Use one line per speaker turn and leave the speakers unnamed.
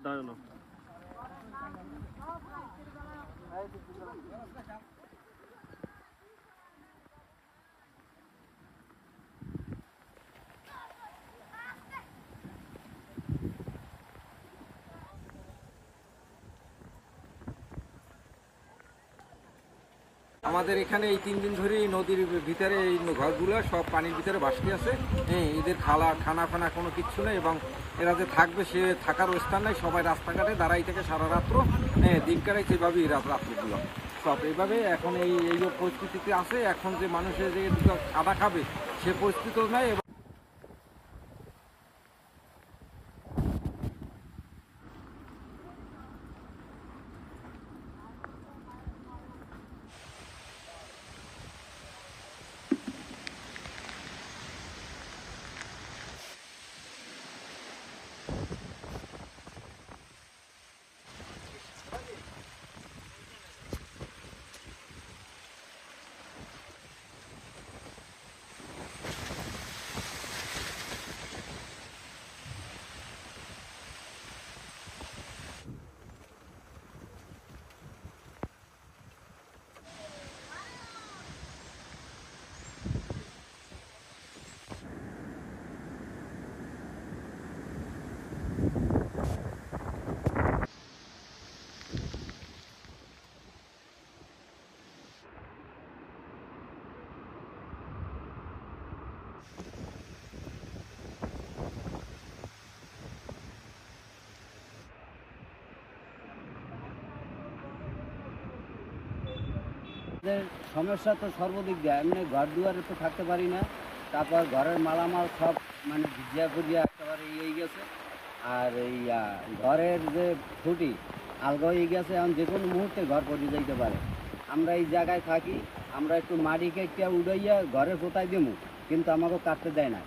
দাঁড়ানো
আমাদের এখানে এই 3 দিন ধরে এই নদীর ভিতরে এই ঘরগুলো সব পানির ভিতরে ভাসতে আছে। হ্যাঁ, এদের খানা ফানা কোনো কিচ্ছু নেই, এবং এরা যে থাকবে সে থাকার স্থান নেই। সবাই রাস্তাঘাটে দাঁড়াই থেকে সারা রাত্র, হ্যাঁ, দিন কাটাই সেভাবেই রাত্রিগুলো সব এইভাবে এখন এই পরিস্থিতিতে আছে। এখন যে মানুষের যে খাওয়া খাবে সে পরিস্থিতিও নাই।
সমস্যা তো সর্বদিক দিয়ে, এমনি ঘর দুয়ারে তো থাকতে পারি না। তারপর ঘরের মালামাল সব মানে ভিজিয়া ফুজিয়া একেবারে হয়ে গেছে। আর এই ঘরের যে খুঁটি আলগা হয়ে গেছে, এখন যে কোনো মুহূর্তে ঘর পড়ে যাইতে পারে। আমরা এই জায়গায় থাকি, আমরা একটু মাটি কেটে উড়াইয়া ঘরে পোতাই দেবো, কিন্তু আমাকে কাটতে দেয় না।